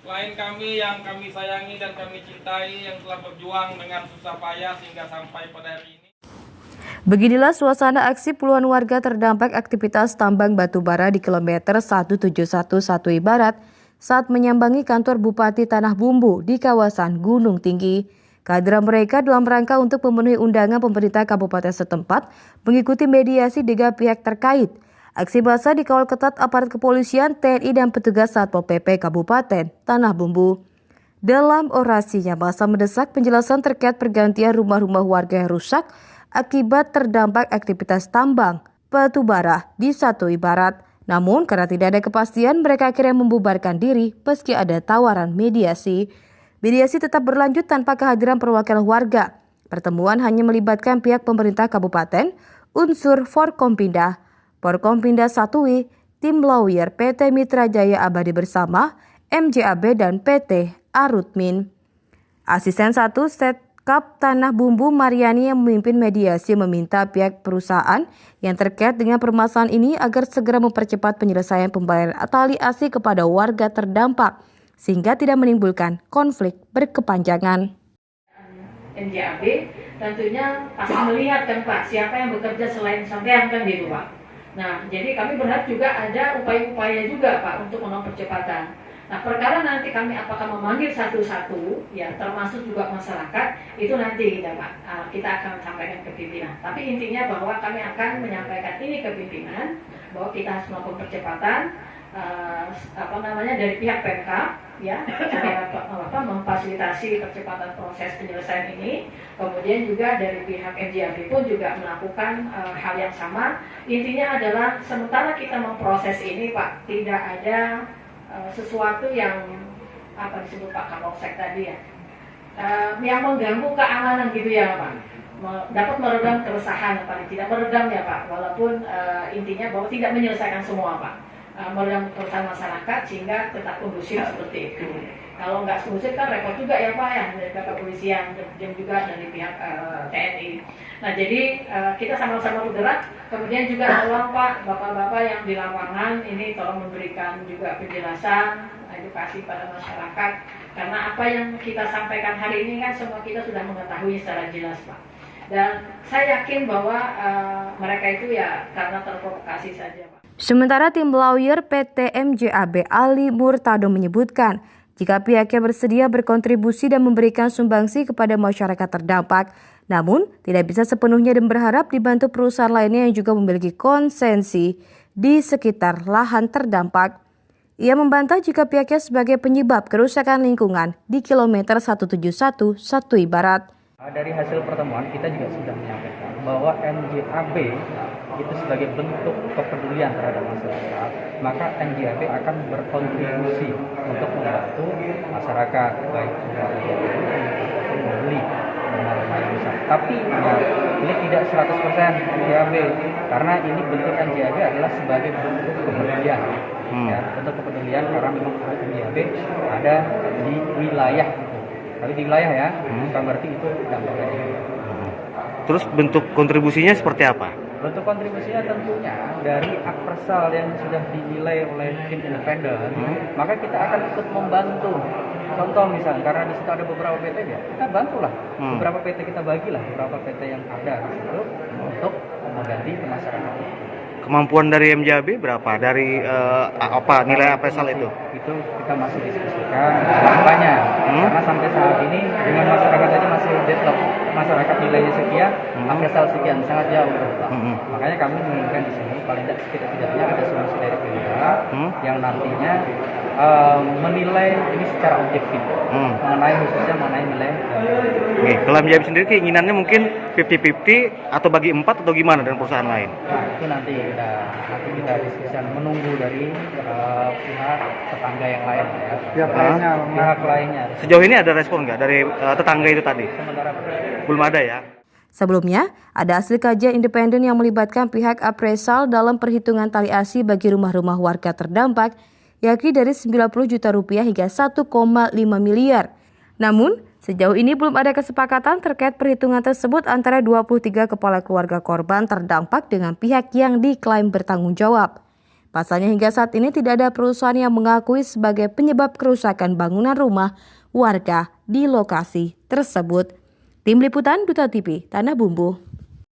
Selain kami yang kami sayangi dan kami cintai yang telah berjuang dengan susah payah sehingga sampai pada hari ini. Beginilah suasana aksi puluhan warga terdampak aktivitas tambang batubara di kilometer 1711 Barat saat menyambangi kantor Bupati Tanah Bumbu di kawasan Gunung Tinggi. Kehadiran mereka dalam rangka untuk memenuhi undangan pemerintah kabupaten setempat mengikuti mediasi dengan pihak terkait. Aksi massa dikawal ketat aparat kepolisian, TNI dan petugas Satpol PP Kabupaten Tanah Bumbu. Dalam orasinya, massa mendesak penjelasan terkait pergantian rumah-rumah warga yang rusak akibat terdampak aktivitas tambang batubara di Satoi Barat. Namun karena tidak ada kepastian, mereka akhirnya membubarkan diri meski ada tawaran mediasi. Mediasi tetap berlanjut tanpa kehadiran perwakilan warga. Pertemuan hanya melibatkan pihak pemerintah kabupaten, unsur Forkompinda, Forkompinda Satoi, tim lawyer PT Mitra Jaya Abadi Bersama, MJAB dan PT Arutmin. Asisten 1 Setkap Tanah Bumbu Mariani yang memimpin mediasi meminta pihak perusahaan yang terkait dengan permasalahan ini agar segera mempercepat penyelesaian pembayaran tali asi kepada warga terdampak sehingga tidak menimbulkan konflik berkepanjangan. MJAB tentunya pasti melihat kan Pak, siapa yang bekerja selain sampean kan gitu Pak. Nah, jadi kami berharap juga ada upaya-upaya juga Pak untuk melakukan percepatan. Nah, perkara nanti kami apakah memanggil satu-satu, ya termasuk juga masyarakat, itu nanti kita akan sampaikan ke pimpinan. Tapi intinya bahwa kami akan menyampaikan ini ke pimpinan, bahwa kita harus melakukan percepatan, dari pihak Pemkab, ya, memfasilitasi percepatan proses penyelesaian ini. Kemudian juga dari pihak MJAB pun juga melakukan hal yang sama. Intinya adalah sementara kita memproses ini, Pak, tidak ada sesuatu yang disebut Pak Kapolsek tadi ya, yang mengganggu keamanan gitu ya Pak, dapat meredam keresahan paling tidak meredam ya Pak, walaupun intinya bahwa tidak menyelesaikan semua Pak, meredam keresahan masyarakat sehingga tetap kondusif seperti itu. Kalau nggak kondusif kan repot juga ya Pak ya, dari pihak kepolisian dan juga dari pihak TNI. Nah jadi kita sama-sama bergerak. Kemudian juga tolong Pak, bapak-bapak yang di lapangan ini tolong memberikan juga penjelasan, edukasi pada masyarakat. Karena apa yang kita sampaikan hari ini kan semua kita sudah mengetahui secara jelas Pak. Dan saya yakin bahwa mereka itu ya karena terprovokasi saja Pak. Sementara tim lawyer PT MJAB Ali Murtado menyebutkan, jika pihaknya bersedia berkontribusi dan memberikan sumbangsi kepada masyarakat terdampak, namun tidak bisa sepenuhnya dan berharap dibantu perusahaan lainnya yang juga memiliki konsensi di sekitar lahan terdampak. Ia membantah jika pihaknya sebagai penyebab kerusakan lingkungan di kilometer 171 Satoi Barat. Dari hasil pertemuan kita juga sudah menyampaikan bahwa MJAB itu sebagai bentuk kepedulian terhadap masyarakat, maka MJAB akan berkontribusi untuk membantu masyarakat baik membeli rumah-rumah yang rusak. Tapi ya, ini tidak 100% MJAB karena ini bentuk MJAB adalah sebagai bentuk kepedulian. Ya, bentuk kepedulian karena memang MJAB ada di wilayah itu. Tapi di wilayah ya, bukan berarti itu dampaknya. Terus bentuk kontribusinya seperti apa? Bentuk kontribusinya tentunya dari appraisal yang sudah dinilai oleh tim independen, maka kita akan ikut membantu. Contoh misalnya, karena di situ ada beberapa PT ya, kita bantulah. Beberapa PT kita bagilah, beberapa PT yang ada di situ untuk mengganti ke masyarakat. Kemampuan dari MJAB berapa? Dari nilai appraisal itu? Itu kita masih diskusikan berapanya. Karena sampai saat ini dengan masyarakat aja masih deadlock. Masyarakat nilainya sekian, appraisal sekian, sangat jauh. Makanya kami menginginkan di sini paling tidak setidaknya ada solusi dari pihak yang nantinya menilai ini secara objektif khususnya mengenai nilai. Kalau MJAB sendiri keinginannya mungkin 50-50 atau bagi 4 atau gimana dengan perusahaan lain? Nah itu nanti kita diskusikan menunggu dari pihak tetangga yang lain ya. Pihak lainnya. Sejauh ini ada respon nggak dari tetangga itu tadi? Sementara belum ada ya. Sebelumnya, ada hasil kajian independen yang melibatkan pihak appraisal dalam perhitungan tali asi bagi rumah-rumah warga terdampak, yakni dari 90 juta rupiah hingga 1,5 miliar. Namun, sejauh ini belum ada kesepakatan terkait perhitungan tersebut antara 23 kepala keluarga korban terdampak dengan pihak yang diklaim bertanggung jawab. Pasalnya hingga saat ini tidak ada perusahaan yang mengakui sebagai penyebab kerusakan bangunan rumah warga di lokasi tersebut. Tim Liputan Duta TV, Tanah Bumbu.